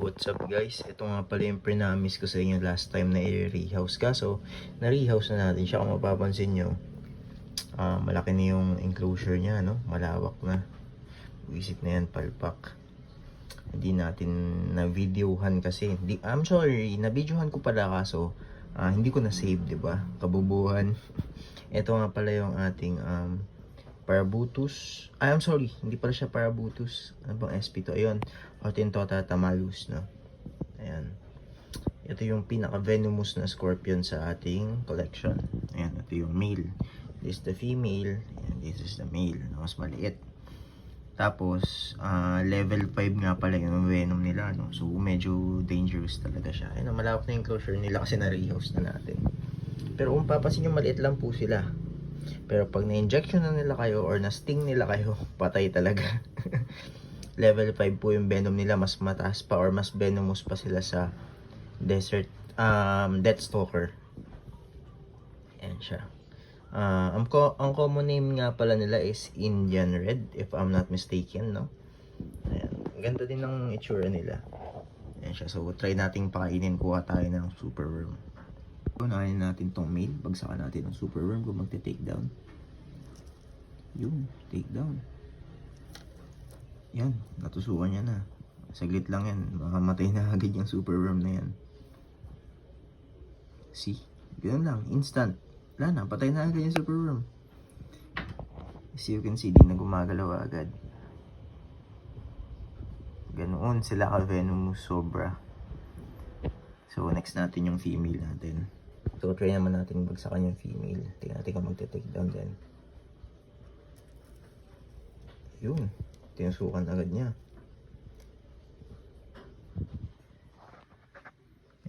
What's up guys? Ito nga pala yung pre-namis ko sa inyo last time na i-rehouse. Kaso, na-rehouse na natin siya. Kung mapapansin nyo, malaki na yung enclosure niya, no? Malawak na. Visit na yan, palpak. Hindi natin na-videohan kasi. I'm sorry, na-videohan ko pala kaso hindi ko na-save, diba? Kabubuhan. Ito nga pala yung ating Parabutus. I'm sorry, hindi pala siya Parabutus. Ano bang SP to? Ayun, Hottentotta tamalus, no? Ayan. Ito yung pinaka-venomous na scorpion sa ating collection. Ayan, ito yung male. This is the female. And this is the male. Mas maliit. Tapos, level 5 nga pala yung venom nila, no? So, medyo dangerous talaga siya. Ayan, malawak na yung enclosure nila kasi na-rehouse na natin. Pero kung papasin nyo, maliit lang po sila. Pero pag na-injection na nila kayo or na-sting nila kayo, patay talaga. Level 5 po yung venom nila, mas mataas pa or mas venomous pa sila sa desert Deathstalker. Ayan siya. Ang common name nga pala nila is Indian Red, if I'm not mistaken, no? Ayan. Ganda din ng itsura nila. Ayan siya. So, try nating pakainin. Kuha tayo ng super worm. Unahin natin tong male. Bagsakan natin ng super worm kung magte-take down. Yun, take down. Yan, natusukan niya na. Saglit lang yan. Makamatay na agad yung super worm na yan. See? Ganun lang, instant. Wala na, patay na agad yung super worm. As you can see, di na gumagalaw agad. Ganoon sila ka-venomous sobra. So, next natin yung female natin. So, try naman natin bagsakan yung female. Tingnan natin kung magte-take down din. Yun. Tinusukan agad niya.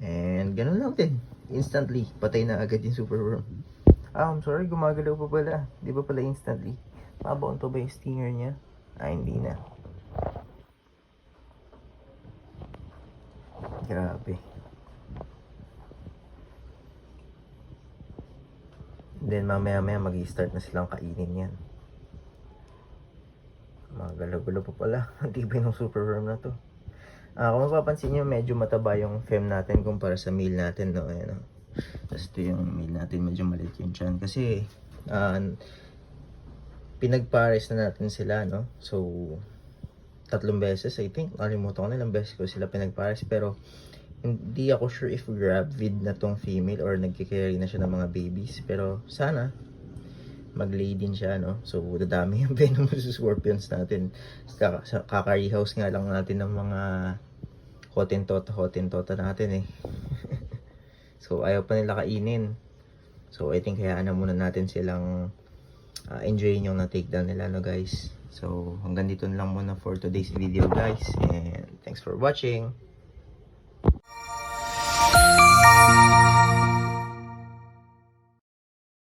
And ganun lang din. Instantly, patay na agad yung super worm. I'm sorry, gumagalaw pa pala. Di ba pala instantly? Mabaon to ba yung stinger niya? Hindi na. Grabe. Then mamaya mag-i-start na silang kainin yan. Magalaw-galaw pa pala. Ang tibay ng super worm na to. Kung mapapansin nyo, medyo mataba yung fem natin kumpara sa male natin, no? Ayan, no? Tapos ito yung male natin, medyo maliit yung chan. Kasi, pinagpares na natin sila, no? So, 3 beses, I think. Nakalimutan ko na ilang beses ko sila pinagpares. Pero, hindi ako sure if gravid na tong female or nagkikarry na siya ng mga babies. Pero, sana, mag-lay din siya, no? So, dadami yung venomous scorpions natin. Kaka-rehouse nga lang natin ng mga Hottentotta natin, eh. So, ayaw pa nila kainin. So, I think hayaan na muna natin silang enjoyin yung na-takedown nila, no, guys? So, hanggang dito na lang muna for today's video, guys. And thanks for watching.